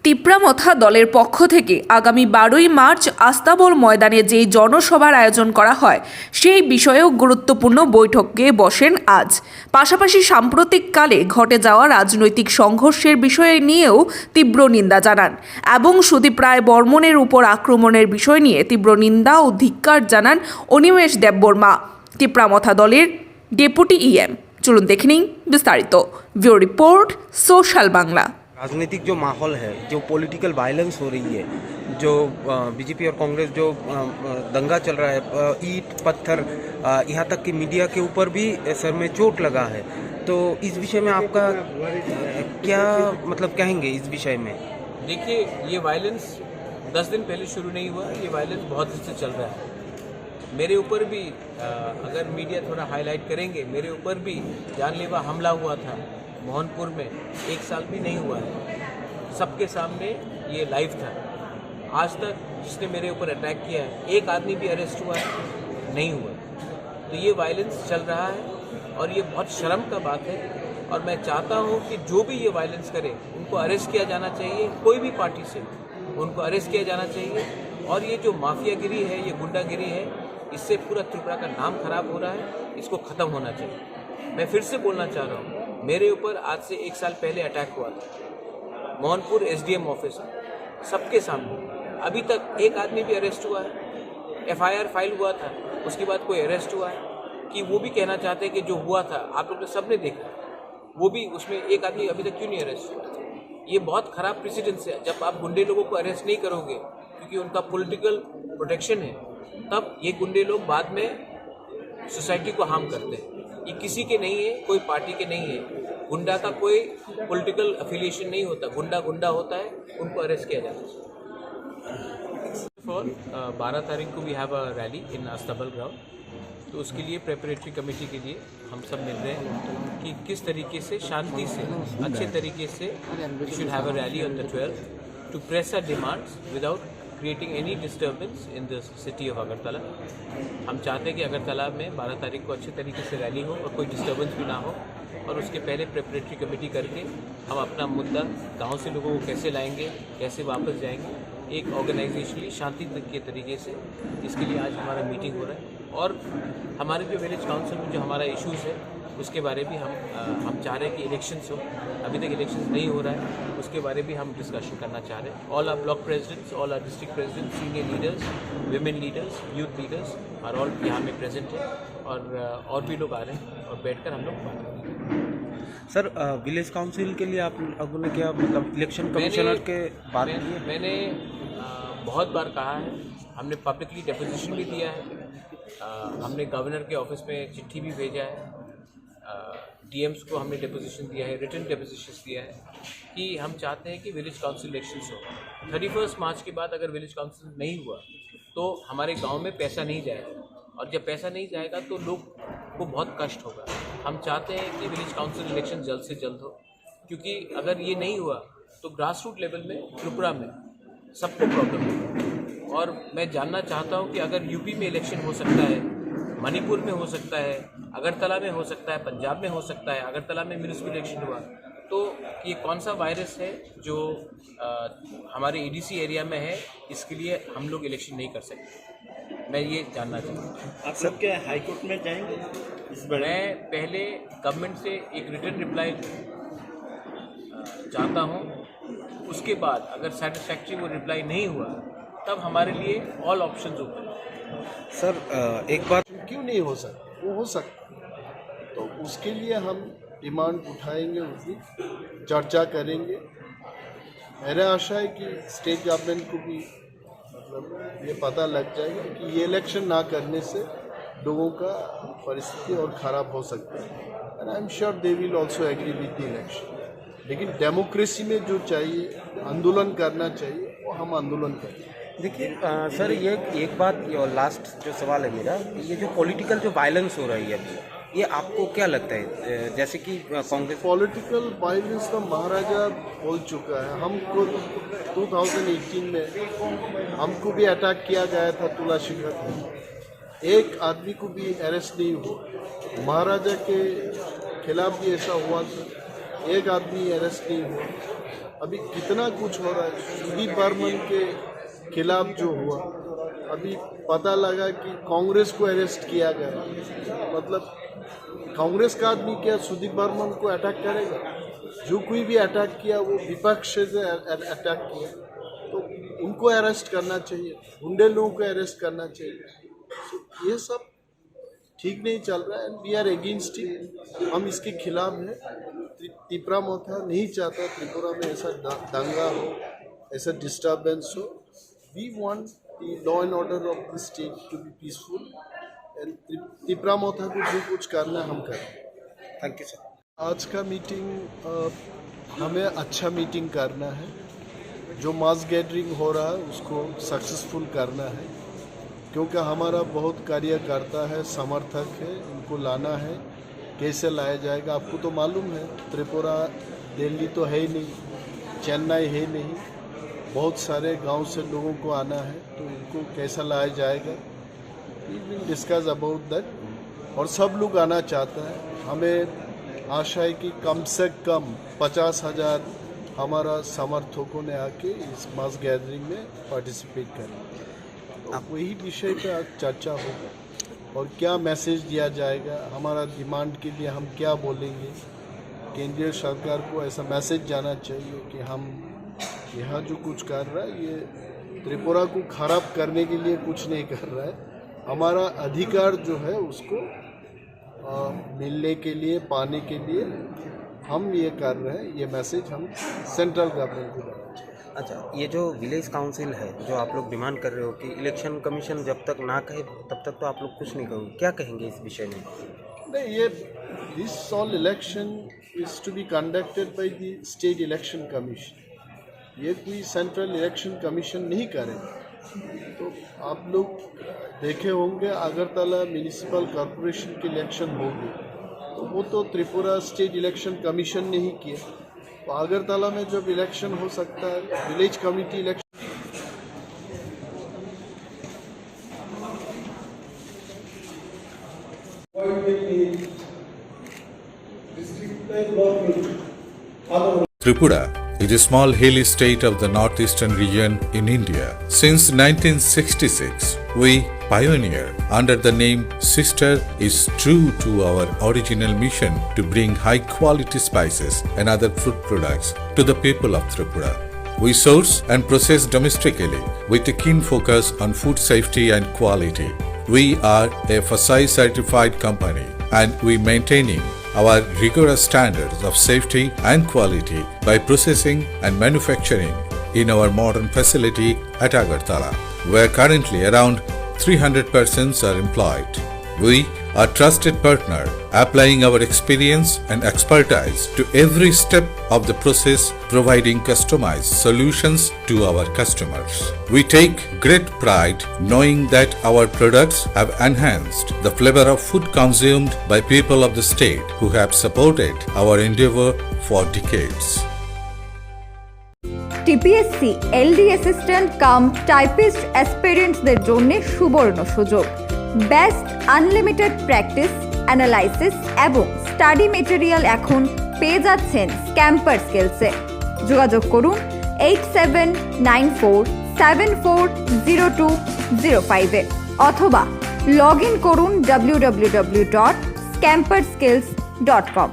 তিপ্রামথা দলের পক্ষ থেকে আগামী 12ই মার্চ আস্তাবল ময়দানে যেই জনসভার আয়োজন করা হয় সেই বিষয়েও গুরুত্বপূর্ণ বৈঠকে বসেন আজ। পাশাপাশি সাম্প্রতিককালে ঘটে যাওয়া রাজনৈতিক সংঘর্ষের বিষয় নিয়েও তীব্র নিন্দা জানান এবং সুদীপ রায় বর্মনের উপর আক্রমণের বিষয় নিয়ে তীব্র নিন্দা ও ধিক্কার জানান অনিমেষ দেববর্মা, তিপ্রামথা দলের ডেপুটি ইএম। চলুন দেখে নিন বিস্তারিত। Bureau report, social Bangla. राजनीतिक जो माहौल है, जो पॉलिटिकल वायलेंस हो रही है, जो बीजेपी और कांग्रेस जो दंगा चल रहा है, ईंट पत्थर, यहाँ तक कि मीडिया के ऊपर भी सर में चोट लगा है, तो इस विषय में आपका क्या मतलब कहेंगे इस विषय में? देखिए, ये वायलेंस 10 दिन पहले शुरू नहीं हुआ, ये वायलेंस बहुत दिन से चल रहा है। मेरे ऊपर भी अगर मीडिया थोड़ा हाईलाइट करेंगे, मेरे ऊपर भी जानलेवा हमला हुआ था मोहनपुर में, 1 साल भी नहीं हुआ है। सबके सामने ये लाइव था। आज तक जिसने मेरे ऊपर अटैक किया है, एक आदमी भी अरेस्ट हुआ है नहीं हुआ। तो ये वायलेंस चल रहा है और ये बहुत शर्म का बात है। और मैं चाहता हूँ कि जो भी ये वायलेंस करे उनको अरेस्ट किया जाना चाहिए, कोई भी पार्टी से उनको अरेस्ट किया जाना चाहिए। और ये जो माफियागिरी है, ये गुंडागिरी है, इससे पूरा त्रिपुरा का नाम खराब हो रहा है, इसको ख़त्म होना चाहिए। मैं फिर से बोलना चाह रहा हूँ, मेरे ऊपर आज से 1 साल पहले अटैक हुआ था मोहनपुर एसडीएम ऑफिस में, सबके सामने। अभी तक एक आदमी भी अरेस्ट हुआ है? एफआईआर फाइल हुआ था, उसके बाद कोई अरेस्ट हुआ है? कि वो भी कहना चाहते हैं कि जो हुआ था आप लोग ने सबने देखा, वो भी उसमें एक आदमी अभी तक क्यों नहीं अरेस्ट हुआ? ये बहुत ख़राब प्रेसिडेंस है। जब आप गुंडे लोगों को अरेस्ट नहीं करोगे क्योंकि उनका पॉलिटिकल प्रोटेक्शन है, तब ये गुंडे लोग बाद में सोसाइटी को हार्म करते हैं। ये किसी के नहीं है, कोई पार्टी के नहीं है। गुंडा का कोई पॉलिटिकल अफिलिएशन नहीं होता, गुंडा गुंडा होता है, उनको अरेस्ट किया जाता है। 12 तारीख को we have a rally in Astabal ground. तो उसके लिए प्रेपरेटरी कमेटी के लिए हम सब मिल रहे हैं कि किस तरीके से शांति से, अच्छे तरीके से we should have a rally on the 12th to press our demands without creating any disturbance in the city of Agartala. हम चाहते हैं कि अगरतला में 12 तारीख को अच्छे तरीके से रैली हो और कोई डिस्टर्बेंस भी ना हो। और उसके पहले प्रेपरेटरी कमेटी करके हम अपना मुद्दा गांव से लोगों को कैसे लाएंगे, कैसे वापस जाएंगे, एक ऑर्गेनाइजेशनली शांति के तरीके से, इसके लिए आज हमारा मीटिंग हो रहा है। और हमारे जो विलेज काउंसिल में जो हमारा इश्यूज़ है उसके बारे में हम चाह रहे हैं कि इलेक्शंस हो। अभी तक इलेक्शंस नहीं हो रहा है, उसके बारे में हम डिस्कशन करना चाह रहे हैं। All our block presidents, all our district presidents, senior leaders, women leaders, youth leaders are all यहाँ में प्रेजेंट है। और भी लोग आ रहे हैं और बैठकर हम लोग बात करेंगे। सर, विलेज काउंसिल के लिए आप लोगों ने क्या मतलब इलेक्शन कमिश्नर के बात की है? मैंने बहुत बार कहा है, हमने पब्लिकली डेपोजिशन भी दिया है, हमने गवर्नर के ऑफिस में चिट्ठी भी भेजा है, डीएम्स को हमने डेपोजिशन दिया है, रिटन डेपोजिशन दिया है कि हम चाहते हैं कि विलेज काउंसिल इलेक्शंस हो। 31 मार्च के बाद अगर विलेज काउंसिल नहीं हुआ तो हमारे गांव में पैसा नहीं जाएगा, और जब पैसा नहीं जाएगा तो लोग को बहुत कष्ट होगा। हम चाहते हैं कि विलेज काउंसिल इलेक्शन जल्द से जल्द हो, क्योंकि अगर ये नहीं हुआ तो ग्रास रूट लेवल में त्रिपुरा में सबको प्रॉब्लम होगा। और मैं जानना चाहता हूँ कि अगर यूपी में इलेक्शन हो सकता है, मणिपुर में हो सकता है, अगरतला में हो सकता है, पंजाब में हो सकता है, अगरतला में म्यूनिसिपल इलेक्शन हुआ, तो ये कौन सा वायरस है जो हमारे ईडीसी एरिया में है, इसके लिए हम लोग इलेक्शन नहीं कर सकते। मैं ये जानना चाहता हूँ। आप सब क्या हाई कोर्ट में जाएंगे इस बार? मैं पहले गवर्नमेंट से एक रिटन रिप्लाई चाहता हूँ, उसके बाद अगर सेटिस्फैक्ट्री वो रिप्लाई नहीं हुआ तब हमारे लिए ऑल ऑप्शंस ओपन है। सर, एक बात क्यों नहीं हो सकता? वो हो सकता, तो उसके लिए हम डिमांड उठाएंगे, उसकी चर्चा करेंगे। मेरा आशा है कि स्टेट गवर्नमेंट को भी मतलब ये पता लग जाएगा कि ये इलेक्शन ना करने से लोगों का परिस्थिति और ख़राब हो सकता है। And I am sure they will also agree with the election. लेकिन डेमोक्रेसी में जो चाहिए, आंदोलन करना चाहिए, वो हम आंदोलन करें। देखिए सर, ये एक बात और लास्ट जो सवाल है मेरा, ये जो पॉलिटिकल जो वायलेंस हो रही है अभी, ये आपको क्या लगता है? जैसे कि कांग्रेस पॉलिटिकल वायलेंस का महाराजा बोल चुका है। हमको 2018 में हमको भी अटैक किया गया था तुला शिखर में, एक आदमी को भी अरेस्ट नहीं हुआ। महाराजा के खिलाफ भी ऐसा हुआ था, एक आदमी अरेस्ट नहीं हुआ। अभी कितना कुछ हो रहा है। सुदीप बर्मन के खिलाफ जो हुआ, अभी पता लगा कि कांग्रेस को अरेस्ट किया गया। मतलब कांग्रेस का आदमी क्या सुदीप बर्मन को अटैक करेगा? जो कोई भी अटैक किया वो विपक्ष से अटैक किया, तो उनको अरेस्ट करना चाहिए, गुंडे लोगों को अरेस्ट करना चाहिए। तो ये सब ठीक नहीं चल रहा है and we are against it. हम इसके खिलाफ हैं। तिपरा मोथा नहीं चाहता त्रिपुरा में ऐसा दंगा हो, ऐसा डिस्टर्बेंस हो। We want the law and order of the state to be peaceful and Tipra Motha को जो कुछ करना हम करें। Thank you sir. आज का मीटिंग हमें अच्छा मीटिंग करना है। जो मास गैदरिंग हो रहा है उसको सक्सेसफुल करना है, क्योंकि हमारा बहुत कार्यकर्ता है, समर्थक है, इनको लाना है। कैसे लाया जाएगा आपको तो मालूम है, त्रिपुरा दिल्ली तो है ही नहीं, चेन्नई है नहीं, बहुत सारे गांव से लोगों को आना है, तो इनको कैसा लाया जाएगा, we will discuss about that. और सब लोग आना चाहता है। हमें आशा है कि कम से कम 50,000 हमारा समर्थकों ने आके इस मास गैदरिंग में पार्टिसिपेट करें। अब वही विषय पे आज चर्चा होगा और क्या मैसेज दिया जाएगा, हमारा डिमांड के लिए हम क्या बोलेंगे। केंद्रीय सरकार को ऐसा मैसेज जाना चाहिए कि हम यहाँ जो कुछ कर रहा है ये त्रिपुरा को खराब करने के लिए कुछ नहीं कर रहा है। हमारा अधिकार जो है उसको मिलने के लिए, पाने के लिए हम ये कर रहे हैं। ये मैसेज हम सेंट्रल गवर्नमेंट को देना चाहिए। अच्छा, ये जो विलेज काउंसिल है जो आप लोग डिमांड कर रहे हो कि इलेक्शन कमीशन जब तक ना कहे तब तक तो आप लोग कुछ नहीं कहोगे, क्या कहेंगे इस विषय में? नहीं, ये this all election is to be conducted by the state election commission. ये कोई सेंट्रल इलेक्शन कमीशन नहीं करेगा। तो आप लोग देखे होंगे अगरतला म्यूनिसिपल कॉरपोरेशन की इलेक्शन होगी, तो वो तो त्रिपुरा स्टेट इलेक्शन कमीशन ने ही किया। तो अगरतला में जब इलेक्शन हो सकता है, village committee election Tripura is a small hilly state of the northeastern region in India. Since 1966, we pioneer under the name Sister is true to our original mission to bring high quality spices and other fruit products to the people of Tripura. We source and process domestically with a keen focus on food safety and quality. We are a FSI certified company and we maintaining our rigorous standards of safety and quality by processing and manufacturing in our modern facility at Agartala, where currently around 300 persons are employed. We are trusted partner, applying our experience and expertise to every step of the process, providing customized solutions to our customers. We take great pride knowing that our products have enhanced the flavor of food consumed by people of the state who have supported our endeavor for decades. TPSC LD assistant cum typist অ্যাসপিরেন্টসদের জন্য সুবর্ণ সুযোগ। Best unlimited practice, analysis এবং study material এখন পেয়ে যাচ্ছেন ক্যাম্পার স্কিলসে। যোগাযোগ করুন 8794740205 অথবা লগ ইন করুন www.scamperskills.com।